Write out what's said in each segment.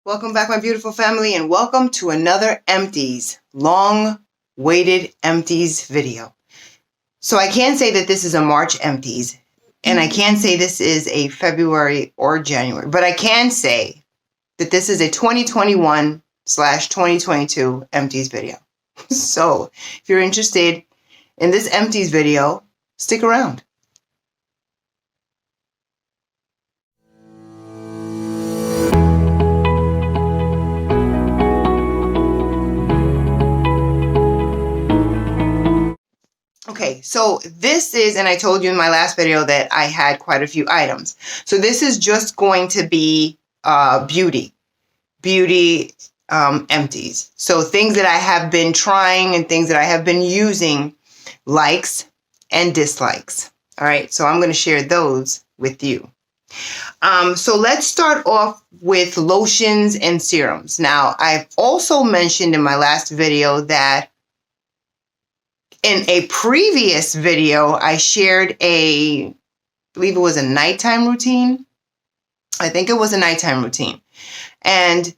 Welcome back, my beautiful family, and welcome to another Empties, long-awaited Empties video. So I can't say that this is a March Empties, and I can't say this is a February or January, but I can say that this is a 2021/2022 Empties video. So if you're interested in this Empties video, stick around. Okay, so this is, and I told you in my last video that I had quite a few items. So this is just going to be beauty empties. So things that I have been trying and things that I have been using, likes and dislikes. All right, so I'm going to share those with you. So let's start off with lotions and serums. Now, I've also mentioned in my last video that in a previous video, I shared I believe it was a nighttime routine. I think it was a nighttime routine. And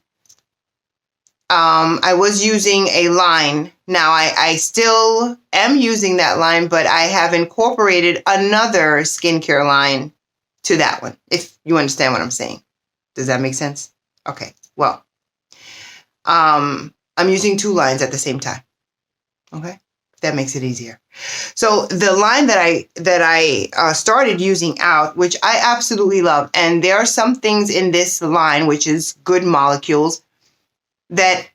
I was using a line. Now, I still am using that line, but I have incorporated another skincare line to that one, if you understand what I'm saying. Does that make sense? Okay, well, I'm using two lines at the same time. Okay? That makes it easier. So the line that I started using out, which I absolutely love, and there are some things in this line, which is good molecules, that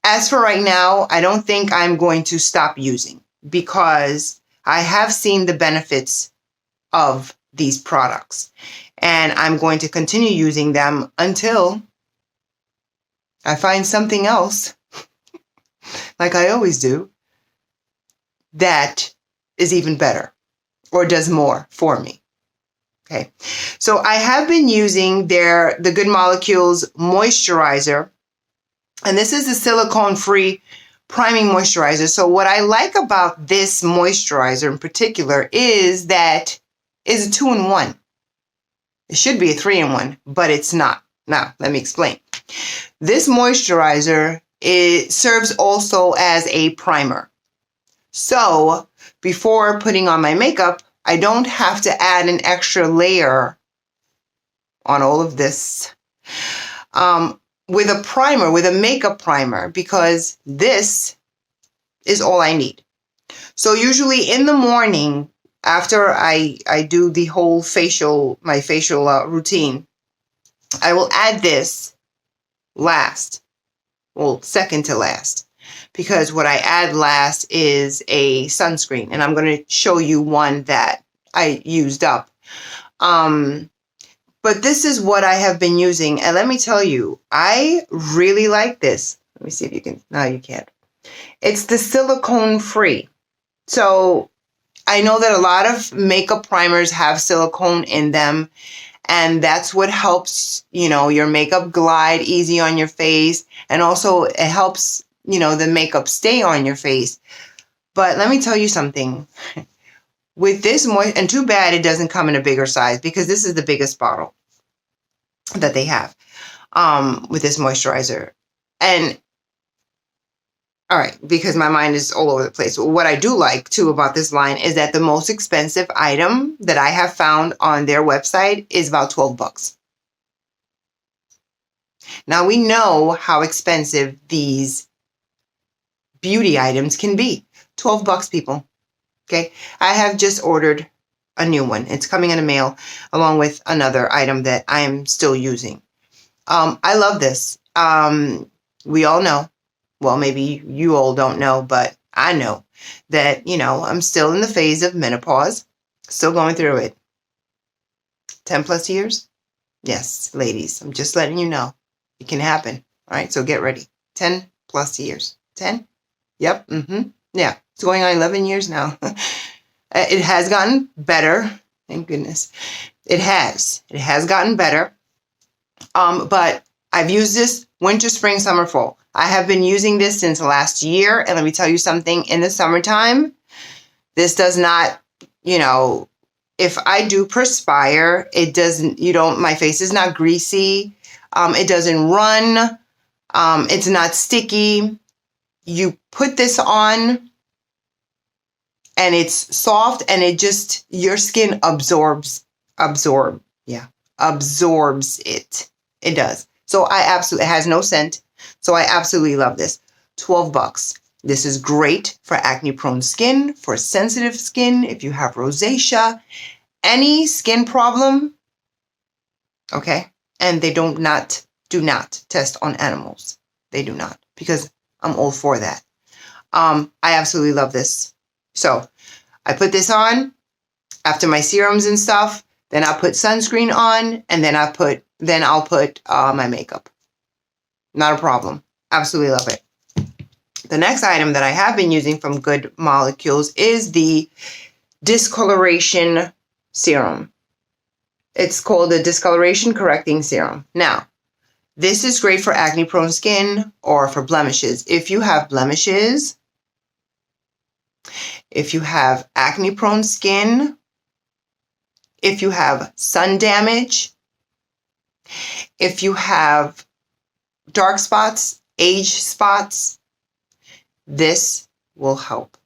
as for right now, I don't think I'm going to stop using because I have seen the benefits of these products, and I'm going to continue using them until I find something else, like I always do, that is even better or does more for me. Okay, so I have been using the Good Molecules Moisturizer, and this is a silicone-free priming moisturizer. So what I like about this moisturizer in particular is that it's a 2-in-1. It should be a 3-in-1, but it's not. Now, let me explain. This moisturizer, it serves also as a primer. So before putting on my makeup, I don't have to add an extra layer on all of this with a primer, with a makeup primer, because this is all I need. So usually in the morning, after I do the whole my facial routine, I will add this last, well, second to last. Because what I add last is a sunscreen, and I'm going to show you one that I used up. But this is what I have been using, and let me tell you, I really like this. Let me see if you can. No, you can't. It's the silicone free. So I know that a lot of makeup primers have silicone in them, and that's what helps, your makeup glide easy on your face, and also it helps the makeup stay on your face. But let me tell you something. With this and too bad it doesn't come in a bigger size, because this is the biggest bottle that they have with this moisturizer. And all right, because my mind is all over the place. What I do like too about this line is that the most expensive item that I have found on their website is about $12. Now we know how expensive these beauty items can be. $12, people. Okay, I have just ordered a new one. It's coming in the mail along with another item that I am still using. I love this. We all know, well, maybe you all don't know, but I know that, I'm still in the phase of menopause, still going through it. 10 plus years? Yes, ladies, I'm just letting you know. It can happen. All right, so get ready. 10 plus years. 10? Yep. Yeah. It's going on 11 years now. It has gotten better. Thank goodness. It has. It has gotten better. But I've used this winter, spring, summer, fall. I have been using this since last year. And let me tell you something. In the summertime, this does not, if I do perspire, it doesn't, my face is not greasy. It doesn't run. It's not sticky. You put this on and it's soft, and it just, your skin absorbs it. It does. So it has no scent. So I absolutely love this. $12. This is great for acne prone skin, for sensitive skin, if you have rosacea, any skin problem. Okay. And they do not test on animals. They do not, because I'm all for that. I absolutely love this. So I put this on after my serums and stuff. Then I'll put sunscreen on, and then I'll put my makeup. Not a problem. Absolutely love it. The next item that I have been using from Good Molecules is the Discoloration Serum. It's called the Discoloration Correcting Serum. Now, this is great for acne prone skin or for blemishes. If you have blemishes, if you have acne prone skin, if you have sun damage, if you have dark spots, age spots, this will help.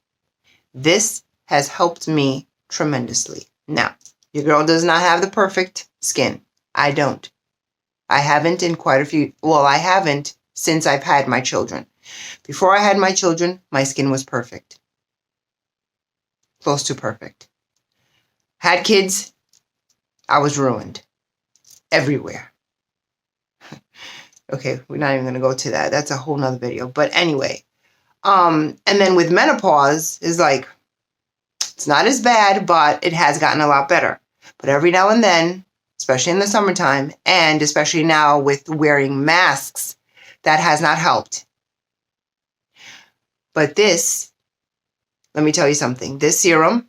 This has helped me tremendously. Now, your girl does not have the perfect skin. I don't. I haven't in quite a few, well, I haven't since I've had my children. Before I had my children, my skin was perfect. Close to perfect. Had kids, I was ruined. Everywhere. Okay, we're not even going to go to that. That's a whole nother video. But anyway, and then with menopause, is like, it's not as bad, but it has gotten a lot better. But every now and then, especially in the summertime, and especially now with wearing masks, that has not helped. But this, let me tell you something. This serum,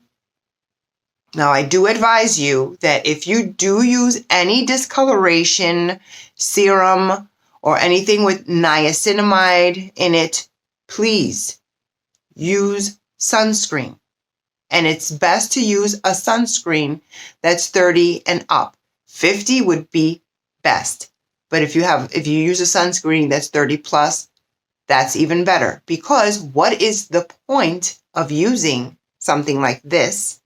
now I do advise you that if you do use any discoloration serum or anything with niacinamide in it, please use sunscreen. And it's best to use a sunscreen that's 30 and up. 50 would be best. But if you use a sunscreen that's 30 plus, that's even better. Because what is the point of using something like this,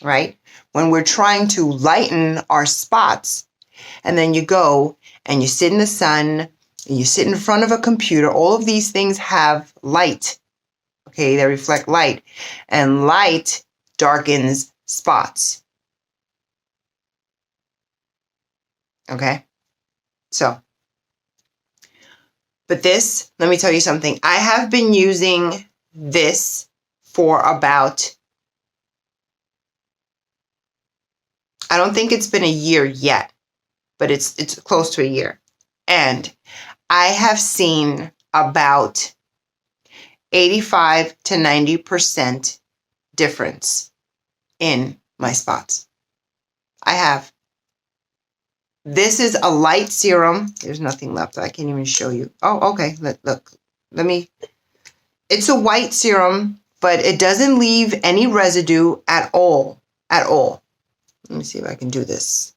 right? When we're trying to lighten our spots, and then you go and you sit in the sun, and you sit in front of a computer. All of these things have light. Okay, they reflect light. And light darkens spots. Okay? So, but this, let me tell you something. I have been using this for about, I don't think it's been a year yet, but it's close to a year. And I have seen about 85 to 90% difference in my spots. I have. This is a light serum. There's nothing left. I can't even show you. Oh, okay. Look. It's a white serum, but it doesn't leave any residue at all. At all. Let me see if I can do this.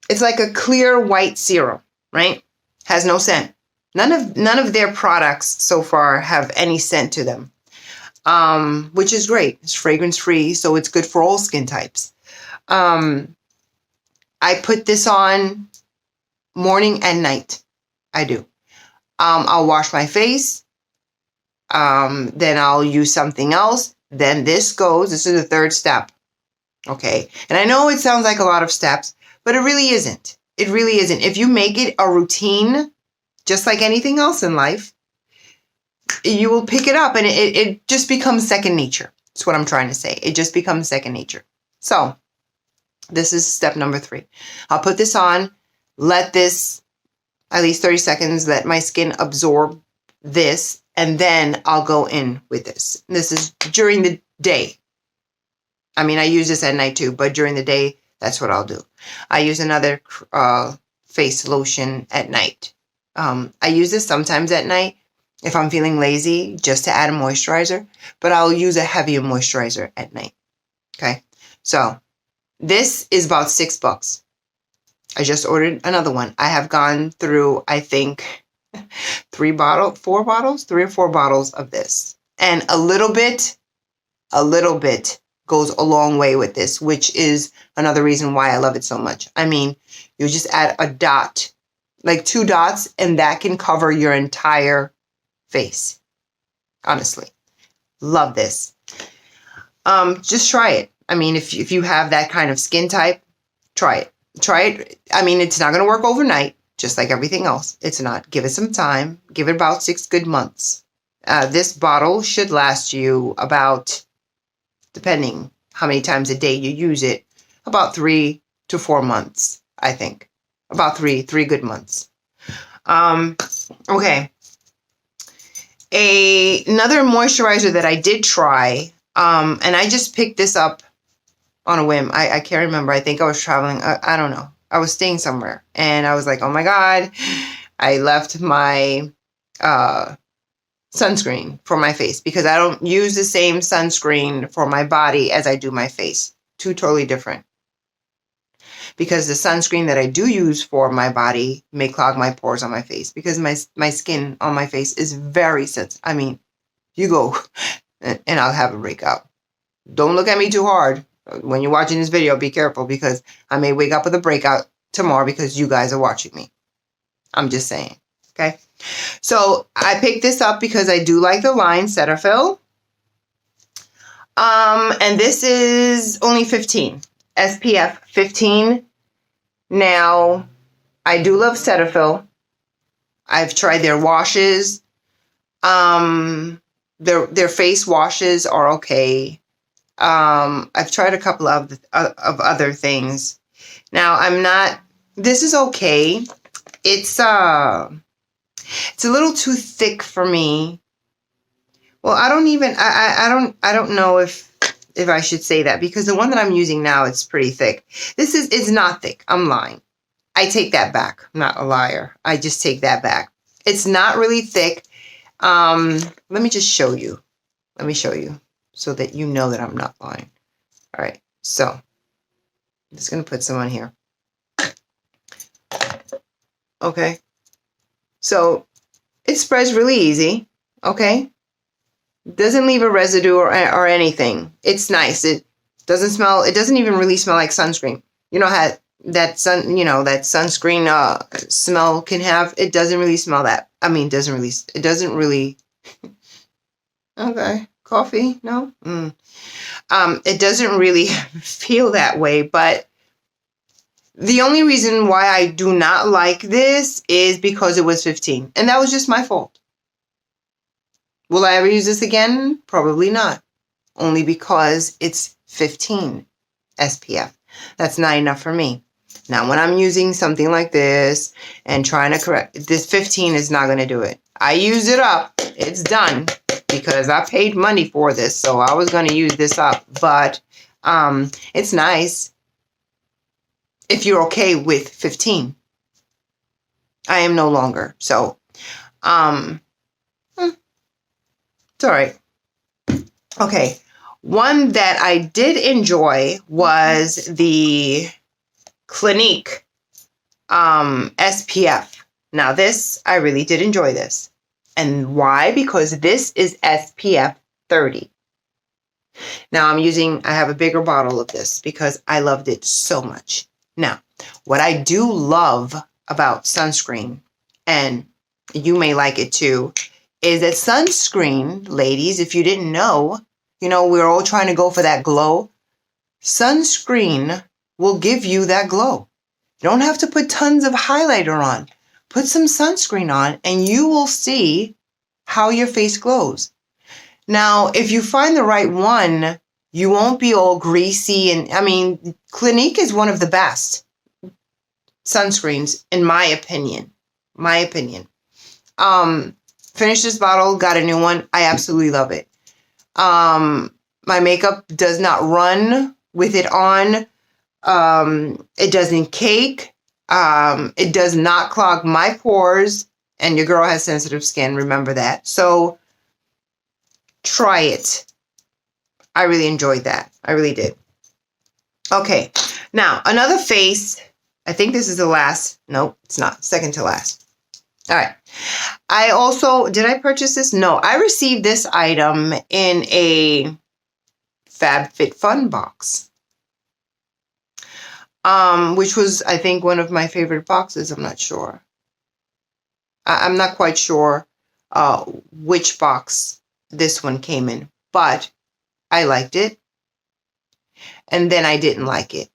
It's like a clear white serum, right? Has no scent. None of their products so far have any scent to them, which is great. It's fragrance free, so it's good for all skin types. I put this on morning and night. I do. I'll wash my face. Then I'll use something else. Then this is the third step. Okay. And I know it sounds like a lot of steps, but it really isn't. It really isn't. If you make it a routine, just like anything else in life, you will pick it up and it just becomes second nature. That's what I'm trying to say. It just becomes second nature. So this is step number 3. I'll put this on, let this at least 30 seconds, let my skin absorb this, and then I'll go in with this. This is during the day. I mean, I use this at night too, but during the day, that's what I'll do. I use another face lotion at night. I use this sometimes at night if I'm feeling lazy, just to add a moisturizer, but I'll use a heavier moisturizer at night. Okay, so this is about $6. I just ordered another one. I have gone through, I think, 3 or 4 bottles of this. And a little bit goes a long way with this, which is another reason why I love it so much. I mean, you just add a dot, like 2 dots, and that can cover your entire face. Honestly, love this. Just try it. I mean, if you have that kind of skin type, try it. Try it. I mean, it's not going to work overnight, just like everything else. It's not. Give it some time. Give it about 6 good months. This bottle should last you about, depending how many times a day you use it, about 3 to 4 months, I think. About three good months. Okay. Another moisturizer that I did try, and I just picked this up on a whim. I can't remember. I think I was traveling. I don't know. I was staying somewhere, and I was like, oh my God, I left my sunscreen for my face, because I don't use the same sunscreen for my body as I do my face. 2 totally different. Because the sunscreen that I do use for my body may clog my pores on my face, because my skin on my face is very sensitive. I mean, you go and I'll have a breakout. Don't look at me too hard. When you're watching this video, be careful, because I may wake up with a breakout tomorrow because you guys are watching me. I'm just saying. Okay. So I picked this up because I do like the line Cetaphil. And this is only 15. SPF 15. Now, I do love Cetaphil. I've tried their washes. Their face washes are okay. I've tried a couple of other things. Now, this is okay. It's a little too thick for me. Well, I don't know if I should say that, because the one that I'm using now, it's pretty thick. It's not thick. I'm lying. I take that back. I'm not a liar. I just take that back. It's not really thick. Let me just show you. Let me show you so that you know that I'm not lying. All right. So I'm just going to put some on here. Okay. So it spreads really easy. Okay. Doesn't leave a residue or anything. It's nice. It doesn't smell. It doesn't even really smell like sunscreen. You know how that sunscreen smell can have. It doesn't really smell that. I mean, it doesn't really. Okay, coffee? No. It doesn't really feel that way. But the only reason why I do not like this is because it was 15, and that was just my fault. Will I ever use this again? Probably not. Only because it's 15 SPF. That's not enough for me. Now, when I'm using something like this and trying to correct, this 15 is not going to do it. I use it up. It's done because I paid money for this, so I was going to use this up. But it's nice if you're okay with 15. I am no longer. So, it's all right. Okay. One that I did enjoy was the Clinique SPF. Now this, I really did enjoy this. And why? Because this is SPF 30. Now I have a bigger bottle of this because I loved it so much. Now, what I do love about sunscreen, and you may like it too, is that sunscreen, ladies, if you didn't know, we're all trying to go for that glow. Sunscreen will give you that glow. You don't have to put tons of highlighter on. Put some sunscreen on and you will see how your face glows. Now, if you find the right one, you won't be all greasy. And I mean, Clinique is one of the best sunscreens, in my opinion. Finished this bottle, got a new one. I absolutely love it. My makeup does not run with it on. It doesn't cake. It does not clog my pores. And your girl has sensitive skin. Remember that. So try it. I really enjoyed that. I really did. Okay. Now, another face I think this is the last. Nope, it's not. Second to last. All right. I also, did I purchase this? No, I received this item in a FabFitFun box. Which was, I think, one of my favorite boxes. I'm not sure. I'm not quite sure which box this one came in, but I liked it. And then I didn't like it.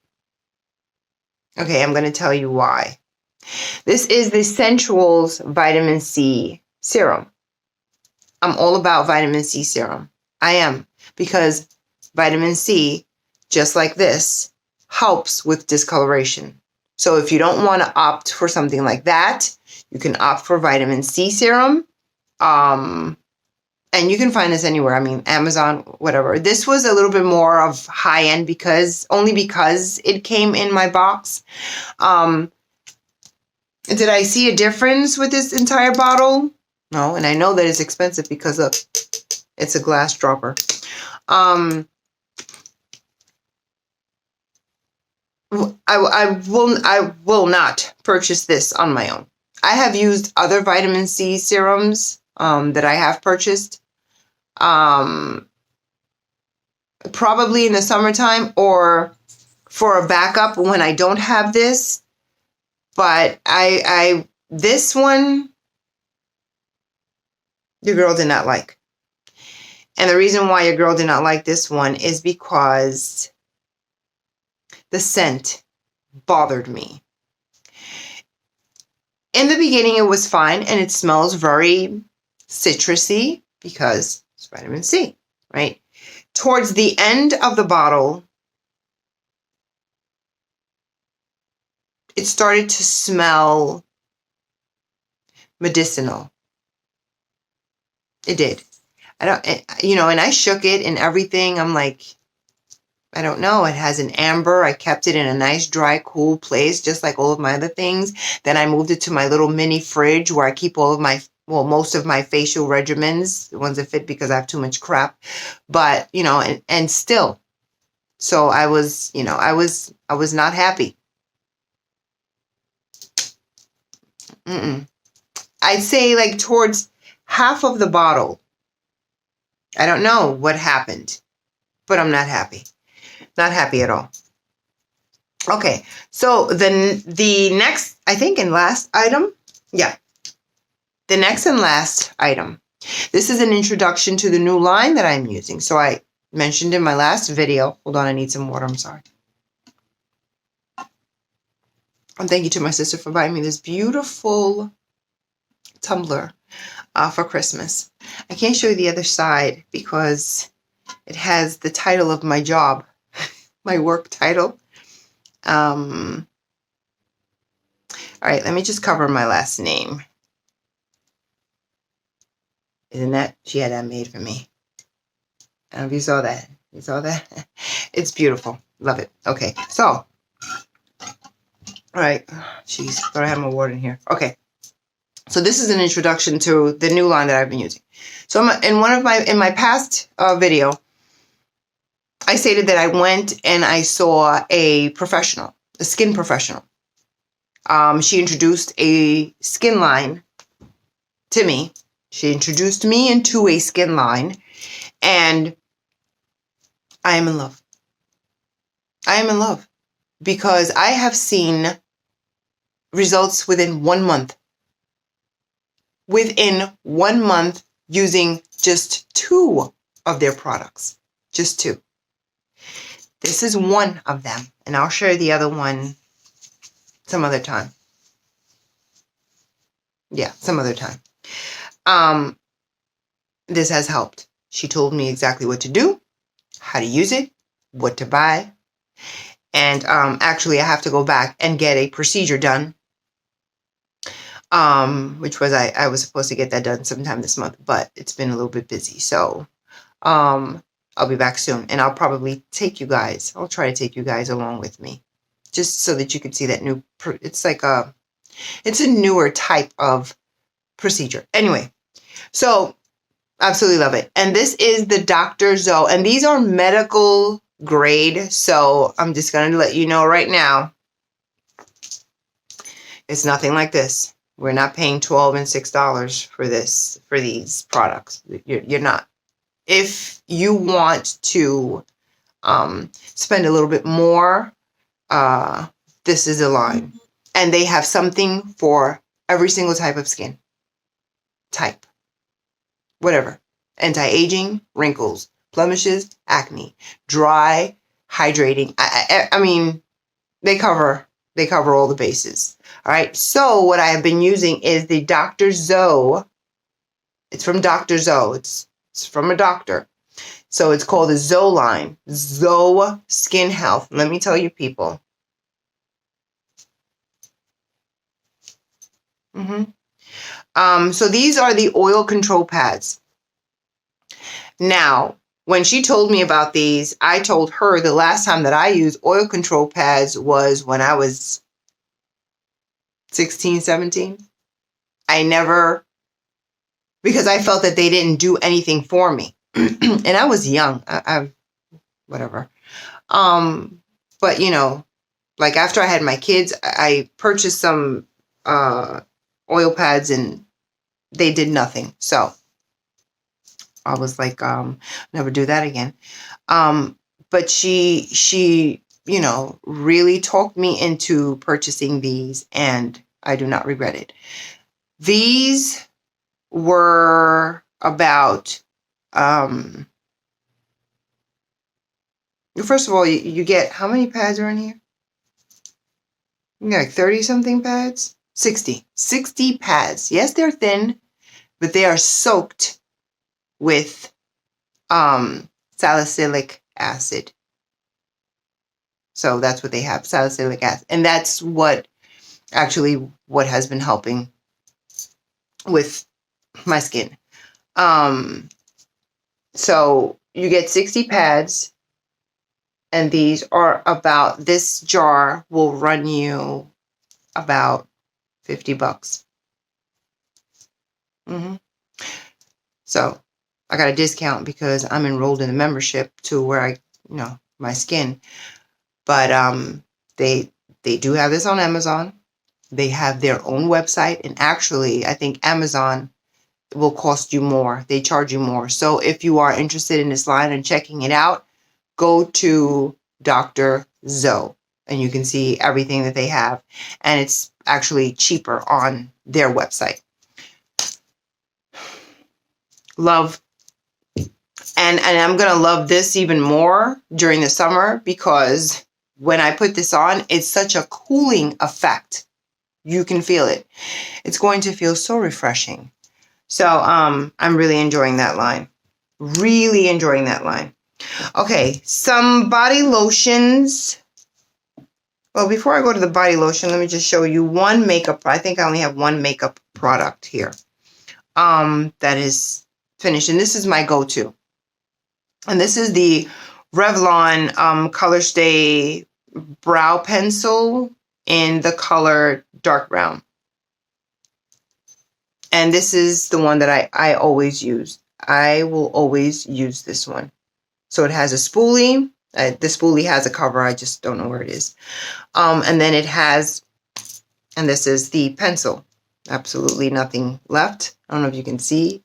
Okay, I'm going to tell you why. This is the Sensuals Vitamin C Serum. I'm all about vitamin C serum. I am, because vitamin C, just like this, helps with discoloration. So if you don't want to opt for something like that, you can opt for vitamin C serum. And you can find this anywhere. I mean, Amazon, whatever. This was a little bit more of high end only because it came in my box. Did I see a difference with this entire bottle? No, and I know that it's expensive because look, it's a glass dropper. I will not purchase this on my own. I have used other vitamin C serums that I have purchased. Probably in the summertime or for a backup when I don't have this. But this one, your girl did not like. And the reason why your girl did not like this one is because the scent bothered me. In the beginning, it was fine, and it smells very citrusy because it's vitamin C, right? Towards the end of the bottle, it started to smell medicinal. It did. And I shook it and everything. I'm like, I don't know. It has an amber. I kept it in a nice, dry, cool place, just like all of my other things. Then I moved it to my little mini fridge where I keep most of my facial regimens, the ones that fit because I have too much crap. But, and still. So I was not happy. I'd say like towards half of the bottle. I don't know what happened, but I'm not happy. Not happy at all. Okay, so the next, I think, and last item. Yeah, the next and last item. This is an introduction to the new line that I'm using. So I mentioned in my last video. Hold on, I need some water. I'm sorry. And thank you to my sister for buying me this beautiful tumbler for Christmas. I can't show you the other side because it has the title of my job, my work title. All right, let me just cover my last name. Isn't that? She had that made for me. I don't know if you saw that. You saw that? It's beautiful. Love it. Okay, so. All right. Jeez, thought I had more water in here. Okay. So this is an introduction to the new line that I've been using. So in my past video, I stated that I went and I saw a professional, a skin professional. She introduced a skin line to me. She introduced me into a skin line, and I am in love. I am in love because I have seen results within 1 month. Within 1 month using just 2 of their products. Just 2. This is one of them. And I'll share the other one some other time. Yeah, some other time. This has helped. She told me exactly what to do, how to use it, what to buy. And actually, I have to go back and get a procedure done. Which was I was supposed to get that done sometime this month, but it's been a little bit busy. So, I'll be back soon, and I'll probably I'll try to take you guys along with me, just so that you can see that new. It's a newer type of procedure. Anyway, so absolutely love it, and this is the Dr. Zoe, and these are medical grade. So I'm just gonna let you know right now. It's nothing like this. We're not paying $12 and $6 for these products. You're not. If you want to spend a little bit more, this is a line. And they have something for every single type of skin type. Whatever. Anti-aging, wrinkles, blemishes, acne, dry, hydrating. I mean, they cover all the bases. All right. So what I have been using is the Dr. Zoe. It's from Dr. Zoe. It's from a doctor. So it's called the Zoe line. Zoe Skin Health. Let me tell you, people. So these are the oil control pads. Now, when she told me about these, I told her the last time that I used oil control pads was when I was 16, 17. I never, because I felt that they didn't do anything for me. And I was young. I whatever. But you know, like after I had my kids, I purchased some oil pads and they did nothing. So I was like, never do that again. But she, you know, really talked me into purchasing these, and I do not regret it. These were about, first of all, you get, how many pads are in here? You got like 30 something pads? 60 pads. Yes, they're thin, but they are soaked with salicylic acid. So that's what they have, salicylic acid. And that's what has been helping with my skin. So you get 60 pads, and these are about, this jar will run you about $50. So I got a discount because I'm enrolled in the membership to where I, you know, my skin. But they do have this on Amazon. They have their own website, and actually, I think Amazon will cost you more. They charge you more. So if you are interested in this line and checking it out, go to Dr. Zoe, and you can see everything that they have, and it's actually cheaper on their website. Love. And I'm going to love this even more during the summer, because when I put this on, it's such a cooling effect. You can feel it. It's going to feel so refreshing. So I'm really enjoying that line. Really enjoying that line. Okay, some body lotions. Well, before I go to the body lotion, let me just show you one makeup. I think I only have one makeup product here that is finished. And this is my go-to. And this is the Revlon Colorstay Brow Pencil in the color dark brown. And this is the one that I always use. I will always use this one. So it has a spoolie. The spoolie has a cover. I just don't know where it is. And then it has, and this is the pencil. Absolutely nothing left. I don't know if you can see.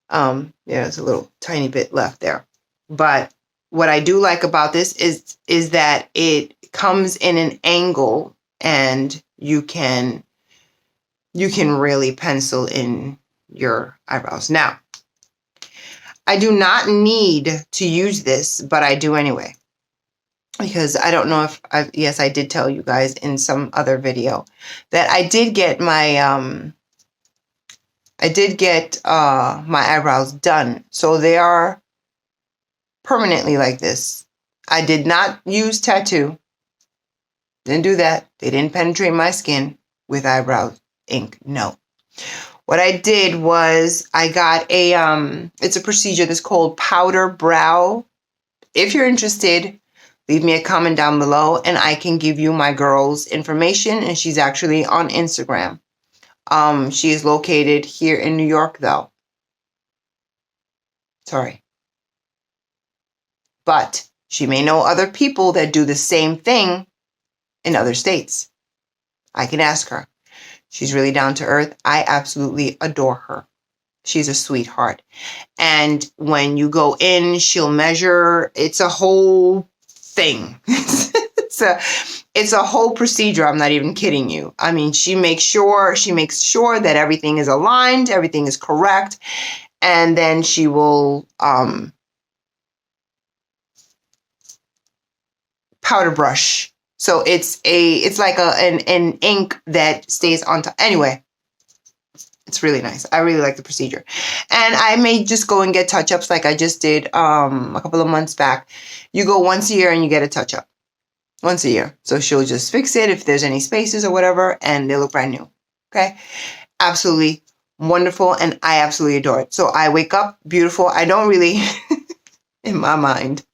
Yeah, there's a little tiny bit left there. But what I do like about this is that it comes in an angle, and you can really pencil in your eyebrows. Now, I do not need to use this, but I do anyway. Because I don't know if yes, I did tell you guys in some other video that I did get my my eyebrows done. So they are permanently like this. I did not use tattoo. Didn't do that. They didn't penetrate my skin with eyebrow ink. No. What I did was I got it's a procedure that's called powder brow. If you're interested, leave me a comment down below and I can give you my girl's information, and she's actually on Instagram. She is located here in New York though. Sorry. But she may know other people that do the same thing in other states. I can ask her. She's really down to earth. I absolutely adore her. She's a sweetheart. And when you go in, she'll measure. It's a whole thing. It's a whole procedure. I'm not even kidding you. I mean, she makes sure that everything is aligned, everything is correct, and then she will powder brush. So it's like an ink that stays on top. Anyway, it's really nice. I really like the procedure. And I may just go and get touch-ups like I just did a couple of months back. You go once a year and you get a touch-up. Once a year. So she'll just fix it if there's any spaces or whatever, and they look brand new. Okay? Absolutely wonderful, and I absolutely adore it. So I wake up beautiful. I don't really, in my mind.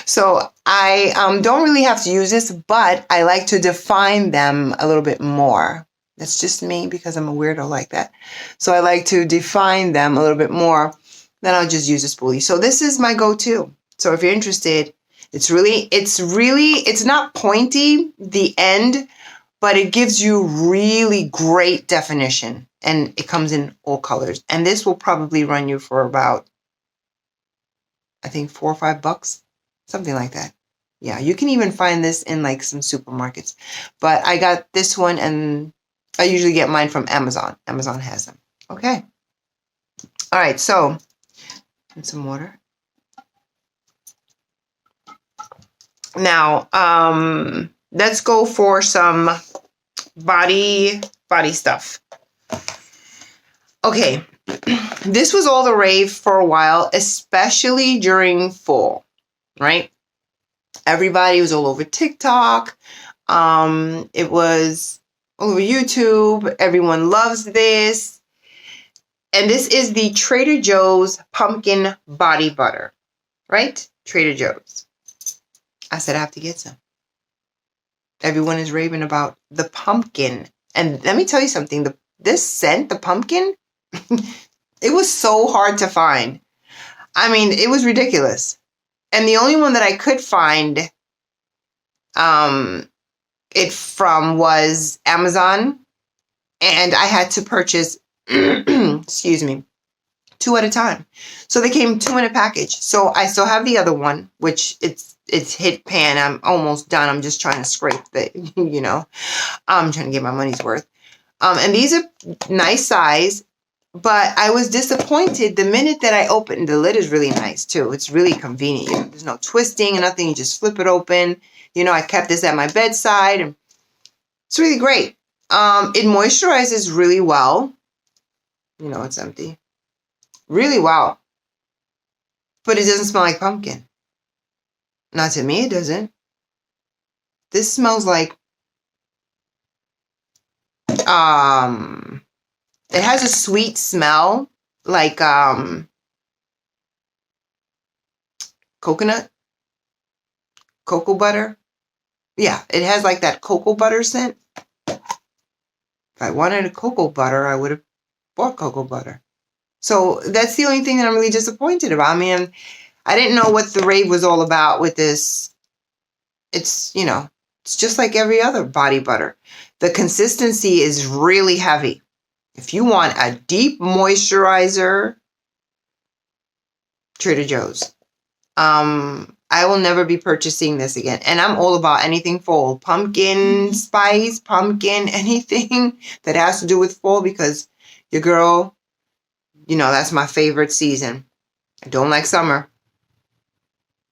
So I don't really have to use this, but I like to define them a little bit more. That's just me because I'm a weirdo like that. So I like to define them a little bit more. Then I'll just use a spoolie. So this is my go-to. So if you're interested, it's not pointy, the end, but it gives you really great definition. And it comes in all colors. And this will probably run you for about, I think, $4 or $5. Something like that. Yeah, you can even find this in like some supermarkets. But I got this one, and I usually get mine from Amazon. Amazon has them. Okay. All right, so some water. Now, let's go for some body stuff. Okay, this was all the rave for a while, especially during fall, right? Everybody was all over TikTok. It was all over YouTube. Everyone loves this. And this is the Trader Joe's Pumpkin Body Butter, right? Trader Joe's. I said I have to get some. Everyone is raving about the pumpkin. And let me tell you something. This scent, the pumpkin, it was so hard to find. I mean, it was ridiculous. And the only one that I could find it from was Amazon. And I had to purchase, excuse me, 2 at a time. So they came 2 in a package. So I still have the other one, which it's hit pan. I'm almost done. I'm just trying to scrape the, I'm trying to get my money's worth. And these are nice size, but I was disappointed the minute that I opened. The lid is really nice too. It's really convenient. There's no twisting and nothing. You just flip it open. I kept this at my bedside. And it's really great. It moisturizes really well. It's empty. Really well. But it doesn't smell like pumpkin. Not to me, it doesn't. This smells like it has a sweet smell, like coconut, cocoa butter. Yeah, it has like that cocoa butter scent. If I wanted a cocoa butter, I would have bought cocoa butter. So that's the only thing that I'm really disappointed about. I mean, I didn't know what the rave was all about with this. It's, it's just like every other body butter. The consistency is really heavy. If you want a deep moisturizer, Trader Joe's. I will never be purchasing this again. And I'm all about anything fall. Pumpkin spice, pumpkin, anything that has to do with fall, because your girl, that's my favorite season. I don't like summer.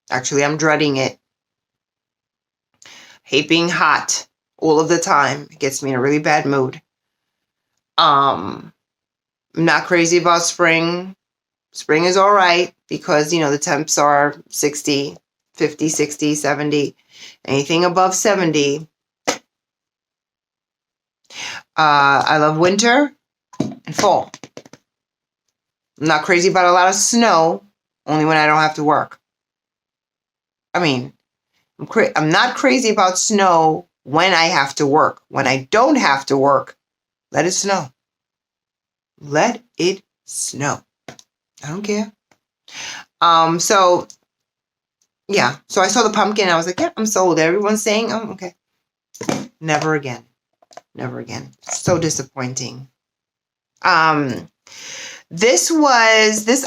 Actually, I'm dreading it. Hate being hot all of the time. It gets me in a really bad mood. I'm not crazy about spring. Spring is all right because, the temps are 60, 50, 60, 70. Anything above 70. I love winter and fall. I'm not crazy about a lot of snow, only when I don't have to work. I mean, I'm not crazy about snow when I have to work. When I don't have to work, let it snow. Let it snow. I don't care. So yeah. So I saw the pumpkin. I was like, yeah, I'm sold. Everyone's saying, oh, okay. Never again. Never again. So disappointing. This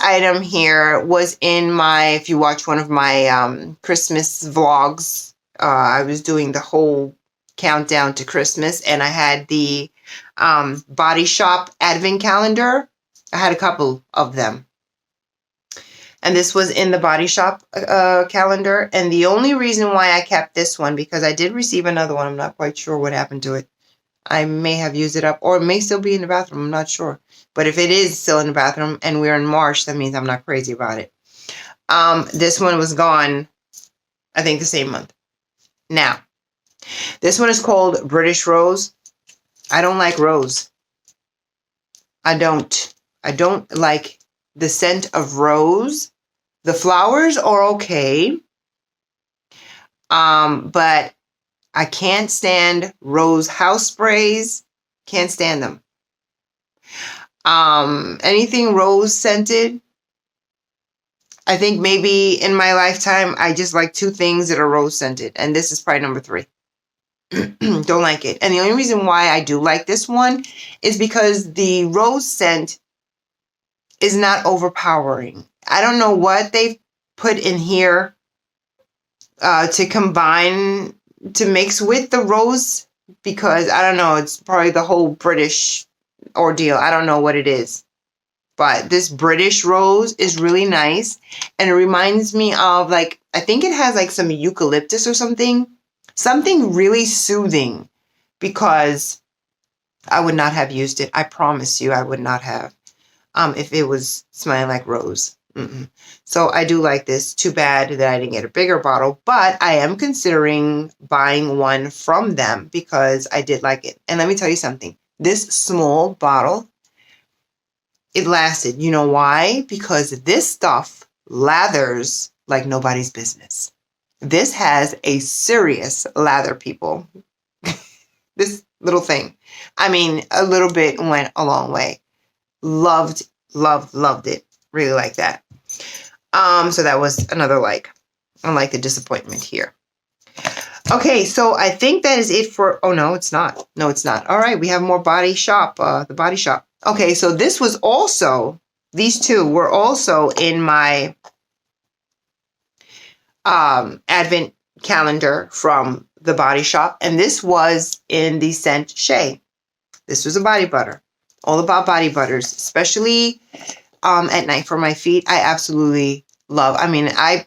item here was in my, if you watch one of my Christmas vlogs, I was doing the whole countdown to Christmas, and I had the Body Shop Advent Calendar. I had a couple of them. And this was in the Body Shop calendar. And the only reason why I kept this one, because I did receive another one. I'm not quite sure what happened to it. I may have used it up, or it may still be in the bathroom. I'm not sure. But if it is still in the bathroom and we're in March, that means I'm not crazy about it. This one was gone, I think, the same month. Now, this one is called British Rose. I don't like rose. I don't like the scent of rose. The flowers are okay. But I can't stand rose house sprays. Can't stand them. Anything rose scented. I think maybe in my lifetime, I just like 2 things that are rose scented. And this is probably number 3. Don't like it. And the only reason why I do like this one is because the rose scent is not overpowering. I don't know what they've put in here to combine, to mix with the rose, because I don't know, it's probably the whole British ordeal. I don't know what it is. But this British rose is really nice. And it reminds me of, like, I think it has like some eucalyptus or something. Something really soothing. Because I would not have used it. I promise you I would not have. If it was smelling like rose. So I do like this. Too bad that I didn't get a bigger bottle. But I am considering buying one from them because I did like it. And let me tell you something. This small bottle, it lasted. You know why? Because this stuff lathers like nobody's business. This has a serious lather, people. This little thing. I mean, a little bit went a long way. Loved it. Really like that. So that was another like. Unlike the disappointment here. Okay, so I think that is it for... Oh, no, it's not. No, it's not. All right, we have more Body Shop. The Body Shop. Okay, so this was also... These 2 were also in my Advent calendar from the Body Shop. And this was in the scent Shea. This was a body butter. All about body butters, especially at night for my feet. I absolutely love... I mean, I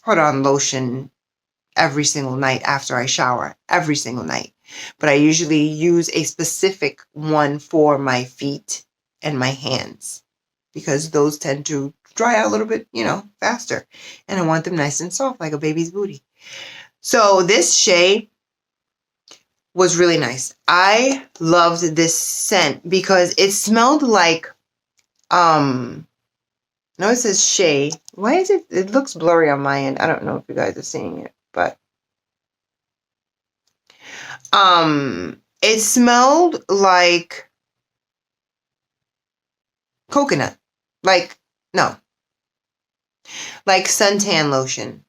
put on lotion every single night after I shower, every single night. But I usually use a specific one for my feet and my hands because those tend to dry out a little bit, faster. And I want them nice and soft like a baby's booty. So this Shea was really nice. I loved this scent because it smelled like, no, it says Shea. Why is it? It looks blurry on my end. I don't know if you guys are seeing it, but it smelled like coconut. Like suntan lotion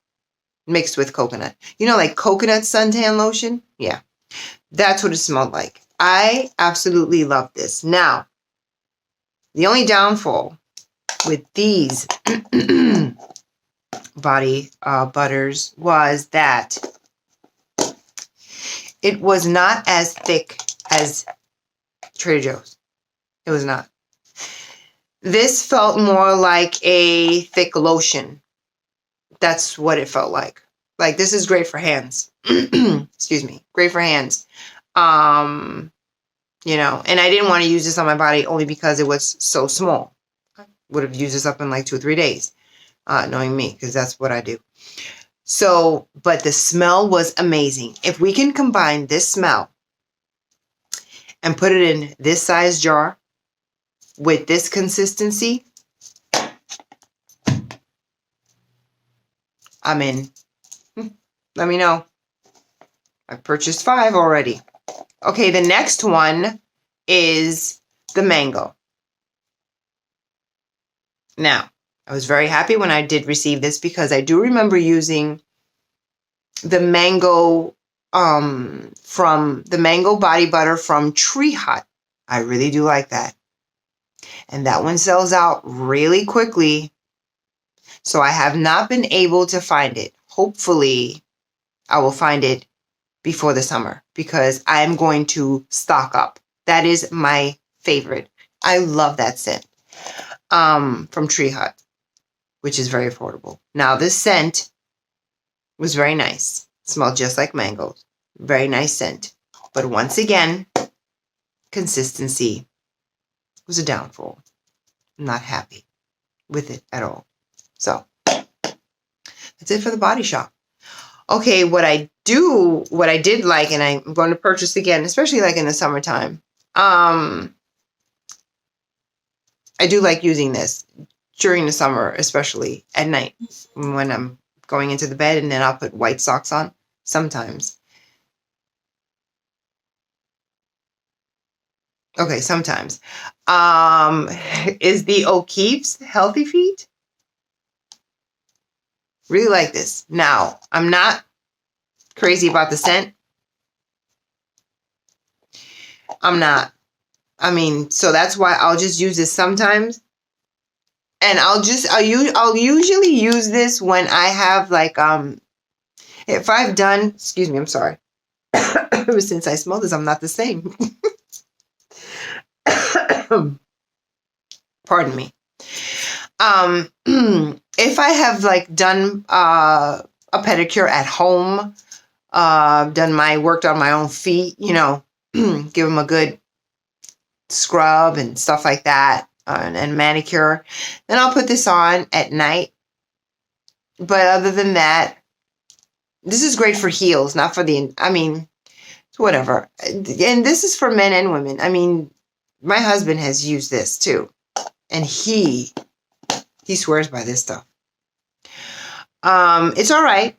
mixed with coconut. Like coconut suntan lotion? Yeah. That's what it smelled like. I absolutely love this. Now, the only downfall with these body butters was that it was not as thick as Trader Joe's. It was not. This felt more like a thick lotion. That's what it felt like. Like, this is great for hands. Excuse me. Great for hands. And I didn't want to use this on my body only because it was so small. I would have used this up in like 2 or 3 days, knowing me, because that's what I do. So, but the smell was amazing. If we can combine this smell and put it in this size jar with this consistency, I'm in. Let me know. I've purchased 5 already. Okay, the next one is the mango. Now, I was very happy when I did receive this because I do remember using the mango from the mango body butter from Tree Hut. I really do like that. And that one sells out really quickly. So I have not been able to find it. Hopefully, I will find it before the summer because I'm going to stock up. That is my favorite. I love that scent from Tree Hut, which is very affordable. Now, this scent was very nice. Smelled just like mangoes. Very nice scent. But once again, consistency was a downfall. I'm not happy with it at all. So, that's it for the Body Shop. Okay, what I did like, and I'm going to purchase again, especially like in the summertime. I do like using this during the summer, especially at night when I'm going into the bed, and then I'll put white socks on sometimes. Okay, sometimes. Is the O'Keeffe's Healthy Feet. Really like this. Now, I'm not crazy about the scent. I'm not. I mean, so that's why I'll just use this sometimes. And I'll usually use this when I have like, if I've done, excuse me, I'm sorry. Ever since I smell this, I'm not the same. Pardon me. If I have like done a pedicure at home, worked on my own feet, you know, give them a good scrub and stuff like that, and manicure, then I'll put this on at night. But other than that, this is great for heels, not for it's whatever. And this is for men and women. I mean, my husband has used this too, and he swears by this stuff. It's all right.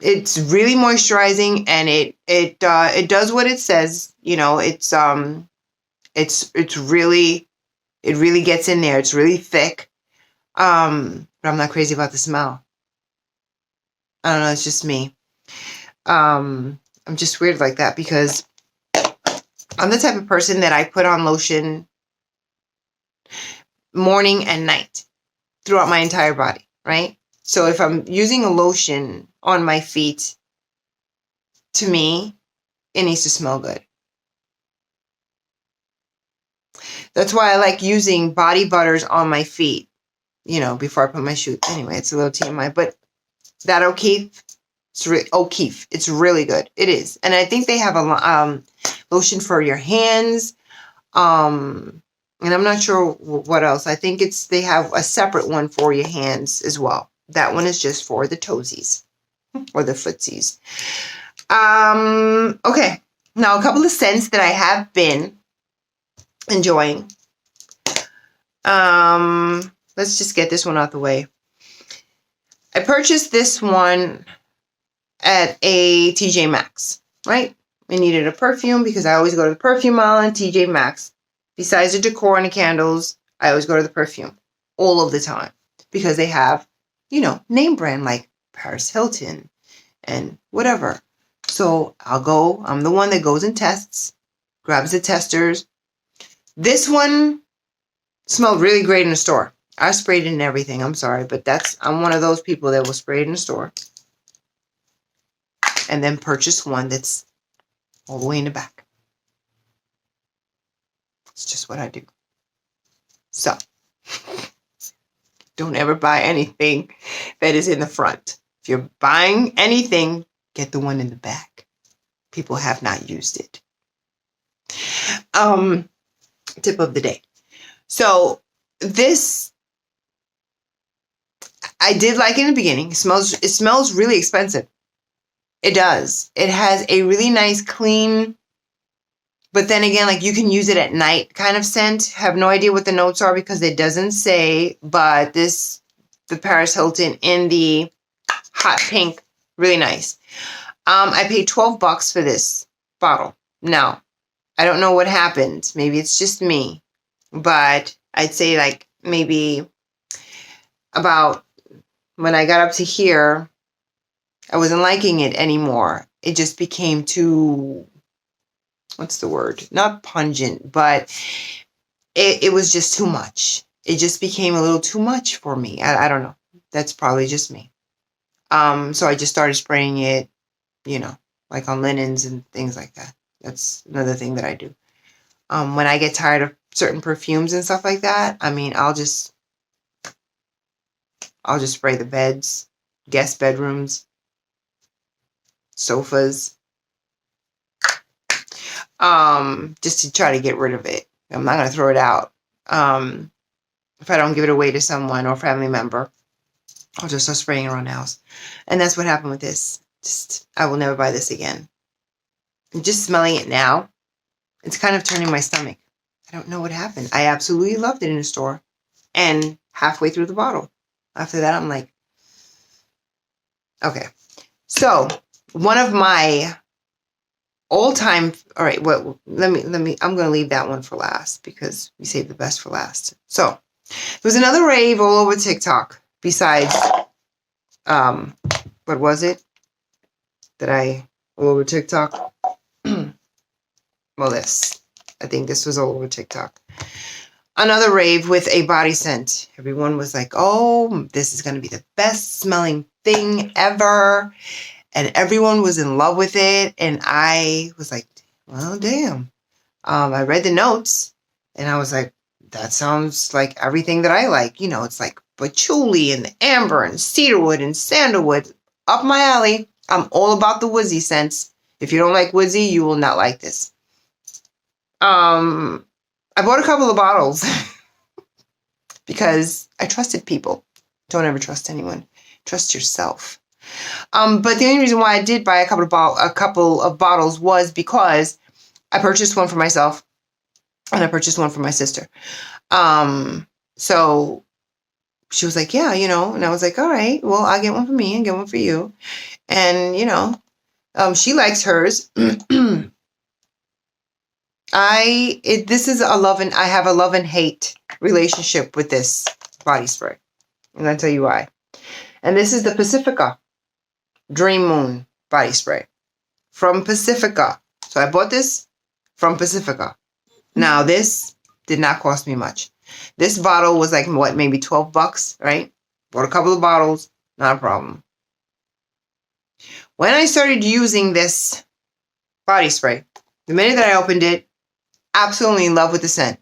It's really moisturizing, and it does what it says. You know, it really gets in there. It's really thick. But I'm not crazy about the smell. I don't know. It's just me. I'm just weird like that because I'm the type of person that I put on lotion morning and night throughout my entire body, right? So if I'm using a lotion on my feet, to me, it needs to smell good. That's why I like using body butters on my feet, you know, before I put my shoes. Anyway, it's a little TMI, but that O'Keeffe, it's really good. It is. And I think they have a lotion for your hands. And I'm not sure what else. I think they have a separate one for your hands as well. That one is just for the toesies or the footsies. Okay. Now, a couple of scents that I have been enjoying. Let's just get this one out the way. I purchased this one at a TJ Maxx, right? I needed a perfume because I always go to the perfume aisle and TJ Maxx. Besides the decor and the candles, I always go to the perfume all of the time because they have, you know, name brand like Paris Hilton and whatever. So I'm the one that goes and tests, grabs the testers. This one smelled really great in the store. I sprayed it in everything. I'm sorry, but I'm one of those people that will spray it in the store and then purchase one that's all the way in the back. It's just what I do. So, don't ever buy anything that is in the front. If you're buying anything, get the one in the back. People have not used it. Tip of the day. So, this I did like in the beginning. It smells really expensive. It does. It has a really nice, clean, but then again, like you can use it at night kind of scent. Have no idea what the notes are because it doesn't say, but the Paris Hilton in the hot pink, really nice. I paid $12 for this bottle. Now, I don't know what happened. Maybe it's just me, but I'd say like maybe about when I got up to here, I wasn't liking it anymore. it just became too, what's the word? Not pungent, but it was just too much. It just became a little too much for me. I don't know. That's probably just me. So I just started spraying it, you know, like on linens and things like that. That's another thing that I do. When I get tired of certain perfumes and stuff like that, I mean, I'll just spray the beds, guest bedrooms, sofas, just to try to get rid of it. I'm not going to throw it out. If I don't give it away to someone or family member, I'll just start spraying around the house. And that's what happened with this. I will never buy this again. And just smelling it now, it's kind of turning my stomach. I don't know what happened. I absolutely loved it in the store. And halfway through the bottle. After that, I'm like, okay. So, one of my all-time, all right, well, let me, I'm going to leave that one for last because we saved the best for last. So, there was another rave all over TikTok besides, what was it that all over TikTok? Well, I think this was all over TikTok. Another rave with a body scent. Everyone was like, oh, this is going to be the best smelling thing ever. And everyone was in love with it. And I was like, well, damn. I read the notes and I was like, that sounds like everything that I like. You know, it's like patchouli and amber and cedarwood and sandalwood. Up my alley. I'm all about the woodsy scents. If you don't like woodsy, you will not like this. I bought a couple of bottles because I trusted people. Don't ever trust anyone. Trust yourself. But the only reason why I did buy a couple of bottles was because I purchased one for myself and I purchased one for my sister. So she was like, yeah, you know, and I was like, all right, well, I'll get one for me and get one for you. And, you know, she likes hers. I have a love and hate relationship with this body spray. And I'll tell you why. And this is the Pacifica Dream Moon body spray from Pacifica. So I bought this from Pacifica. Now this did not cost me much. This bottle was like, what, maybe $12, right? Bought a couple of bottles, not a problem. When I started using this body spray, the minute that I opened it, absolutely in love with the scent.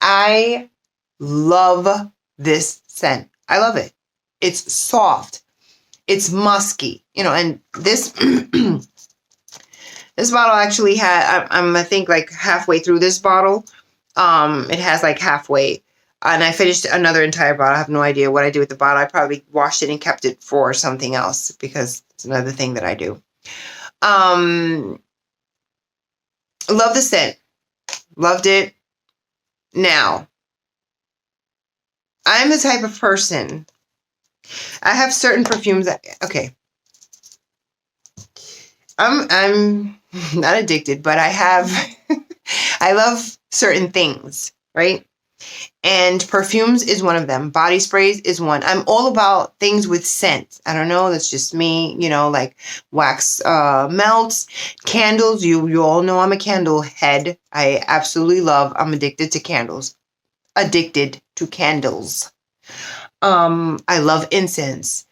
I love this scent. I love it. It's soft. It's musky. You know, and this this bottle actually had, I'm I think like halfway through this bottle. It has like halfway. And I finished another entire bottle. I have no idea what I did with the bottle. I probably washed it and kept it for something else because it's another thing that I do. Love the scent. Loved it. Now, I'm the type of person, I have certain perfumes that, okay, I'm not addicted, but I love certain things, right? And perfumes is one of them. Body sprays is one. I'm all about things with scent. I don't know. That's just me. You know, like wax melts, candles. You all know I'm a candle head. I absolutely love. I'm addicted to candles. Addicted to candles. I love incense.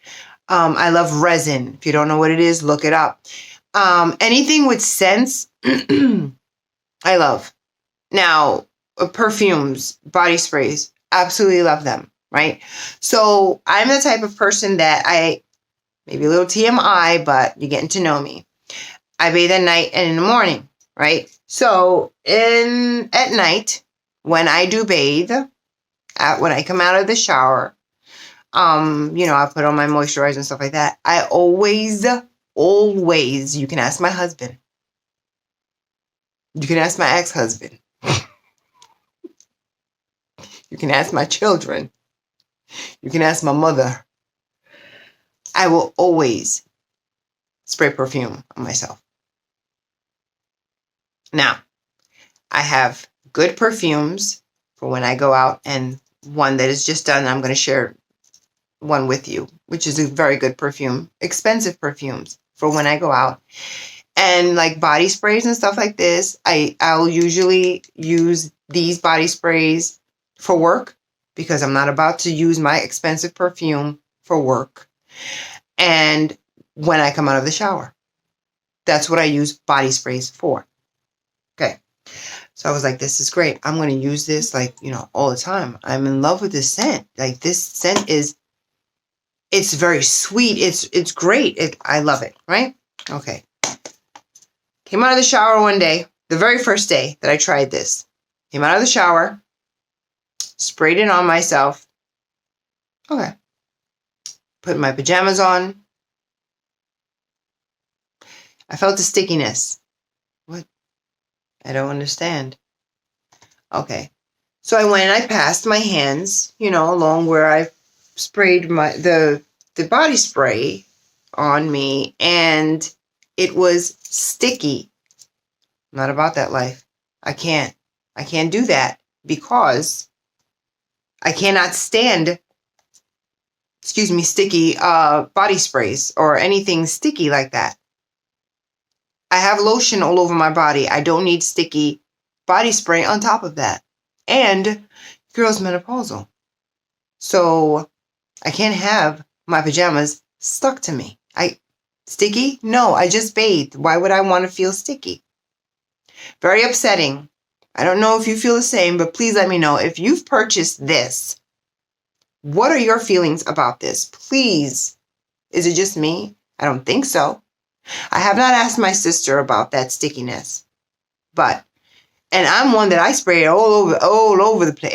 I love resin. If you don't know what it is, look it up. Anything with scents, I love. Now, perfumes, body sprays, absolutely love them, right? So I'm the type of person that maybe a little TMI, but you're getting to know me. I bathe at night and in the morning, right? So at night, when I do bathe, when I come out of the shower, you know, I put on my moisturizer and stuff like that. I always, you can ask my husband. You can ask my ex-husband. You can ask my children. You can ask my mother. I will always spray perfume on myself. Now, I have good perfumes for when I go out, and one that is just done, I'm going to share one with you, which is a very good perfume. Expensive perfumes. for when I go out. And like body sprays and stuff like this, I'll usually use these body sprays for work because I'm not about to use my expensive perfume for work. And when I come out of the shower, that's what I use body sprays for. Okay. So I was like, this is great. I'm going to use this like, all the time. I'm in love with this scent. Like this scent it's very sweet. It's great. I love it. Right? Okay. Came out of the shower one day, the very first day that I tried this. Came out of the shower, sprayed it on myself. Okay. Put my pajamas on. I felt the stickiness. What? I don't understand. Okay. So I went and I passed my hands, along where I sprayed the body spray on me, and it was sticky. I'm not about that life. I can't do that because I cannot stand, sticky body sprays or anything sticky like that. I have lotion all over my body. I don't need sticky body spray on top of that. And girl's menopausal. So I can't have my pajamas stuck to me. Sticky? No, I just bathed. Why would I want to feel sticky? Very upsetting. I don't know if you feel the same, but please let me know if you've purchased this. What are your feelings about this? Please. Is it just me? I don't think so. I have not asked my sister about that stickiness. And I'm one that I spray all over the place,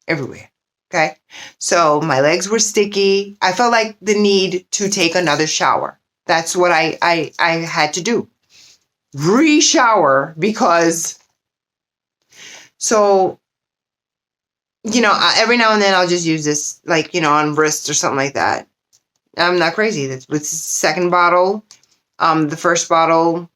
everywhere. Okay. So my legs were sticky. I felt like the need to take another shower. That's what I had to do. Re-shower because, every now and then I'll just use this, like, on wrist or something like that. I'm not crazy. With the second bottle, the first bottle,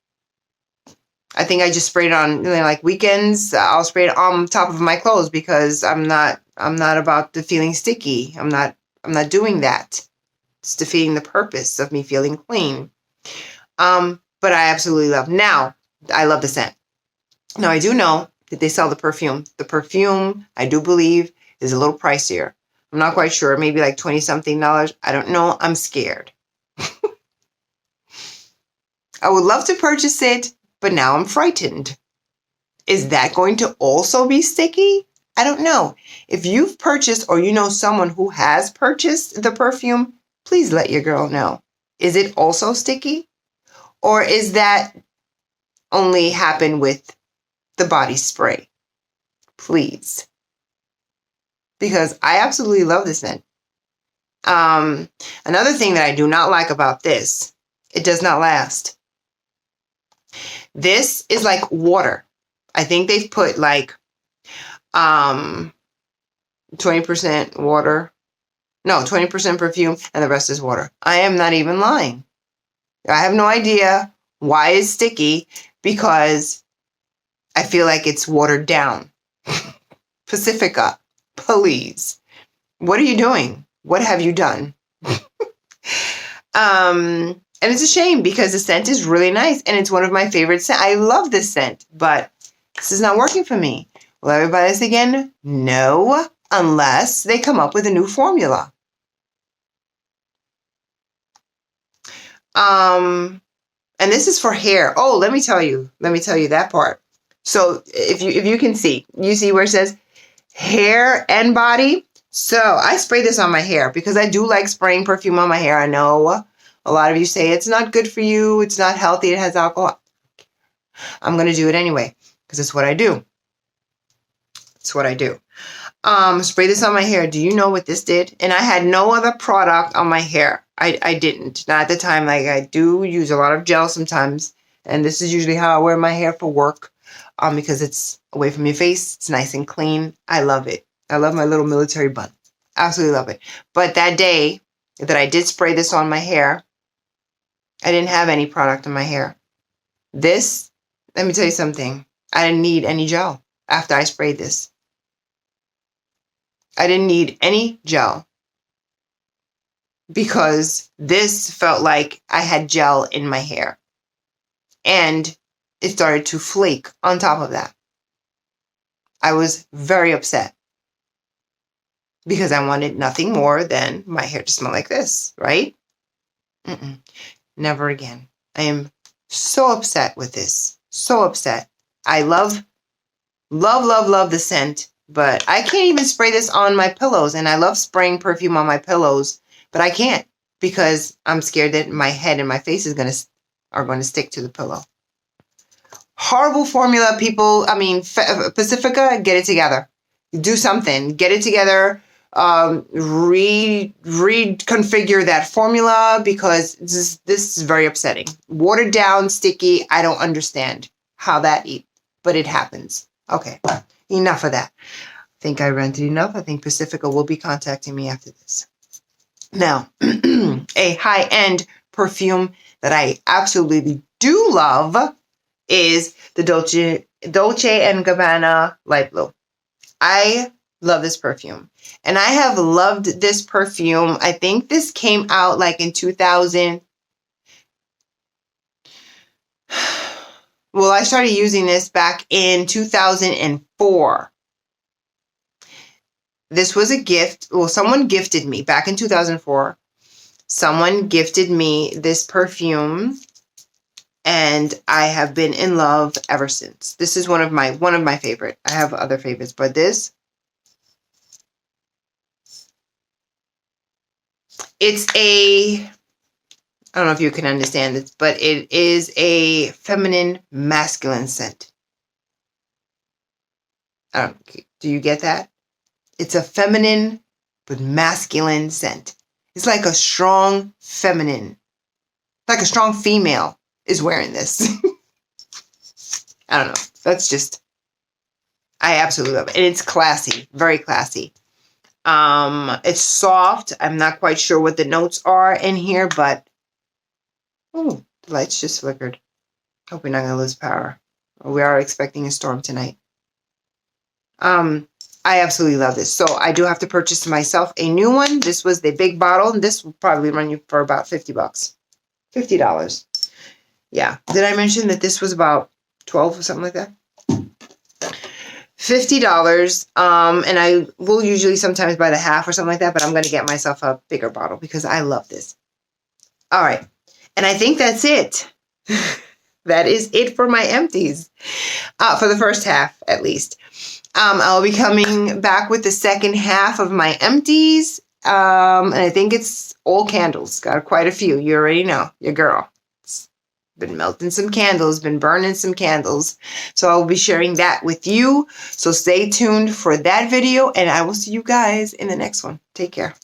I think I just sprayed it on, like weekends. I'll spray it on top of my clothes because I'm not about the feeling sticky. I'm not doing that. It's defeating the purpose of me feeling clean. But I absolutely love. Now, I love the scent. Now, I do know that they sell the perfume. The perfume, I do believe, is a little pricier. I'm not quite sure. Maybe like $20-something. I don't know. I'm scared. I would love to purchase it, but now I'm frightened. Is that going to also be sticky? I don't know. If you've purchased or you know someone who has purchased the perfume, please let your girl know. Is it also sticky? Or is that only happen with the body spray? Please. Because I absolutely love this scent. Another thing that I do not like about this, it does not last. This is like water. I think they've put like 20% water. No, 20% perfume and the rest is water. I am not even lying. I have no idea why it's sticky because I feel like it's watered down. Pacifica, please. What are you doing? What have you done? And it's a shame because the scent is really nice and it's one of my favorite scents. I love this scent, but this is not working for me. Will I ever buy this again? No, unless they come up with a new formula. And this is for hair. Oh, let me tell you that part. So if you can see, you see where it says hair and body. So I spray this on my hair because I do like spraying perfume on my hair. I know a lot of you say it's not good for you. It's not healthy. It has alcohol. I'm going to do it anyway because it's what I do. It's what I do. Spray this on my hair. Do you know what this did? And I had no other product on my hair. I didn't. Not at the time. Like I do use a lot of gel sometimes. And this is usually how I wear my hair for work. Because it's away from your face. It's nice and clean. I love it. I love my little military bun. Absolutely love it. But that day that I did spray this on my hair, I didn't have any product on my hair. This, let me tell you something. I didn't need any gel after I sprayed this. I didn't need any gel. because this felt like I had gel in my hair. And it started to flake on top of that. I was very upset because I wanted nothing more than my hair to smell like this, right? Never again. I am so upset with this. So upset. I love the scent, but I can't even spray this on my pillows. And I love spraying perfume on my pillows, but I can't because I'm scared that my head and my face are going to stick to the pillow. Horrible formula, people. I mean, Pacifica, get it together. Do something. Get it together. Reconfigure that formula because this is very upsetting. Watered down, sticky. I don't understand how that but it happens. Okay, enough of that. I think I ranted enough. I think Pacifica will be contacting me after this. Now, a high-end perfume that I absolutely do love is the Dolce & Gabbana Light Blue. I love this perfume. And I have loved this perfume. I think this came out like in 2000. Well, I started using this back in 2004. This was a gift. Well, someone gifted me back in 2004. Someone gifted me this perfume. And I have been in love ever since. This is one of my favorite. I have other favorites, but this, I don't know if you can understand this, but it is a feminine masculine scent. Do you get that? It's a feminine but masculine scent. It's like a strong feminine, like a strong female is wearing this. I don't know. I absolutely love it. And it's classy, very classy. It's soft. I'm not quite sure what the notes are in here, but the lights just flickered. Hope we're not gonna lose power. We are expecting a storm tonight. I absolutely love this. So I do have to purchase myself a new one. This was the big bottle, and this will probably run you for about $50. $50. Yeah. Did I mention that this was about $12 or something like that? $50. And I will usually sometimes buy the half or something like that, but I'm going to get myself a bigger bottle because I love this. All right. And I think that's it. That is it for my empties. For the first half, at least. I'll be coming back with the second half of my empties. And I think it's all candles. Got quite a few. You already know. Your girl. Been melting some candles, been burning some candles. So I'll be sharing that with you. So stay tuned for that video, and I will see you guys in the next one. Take care.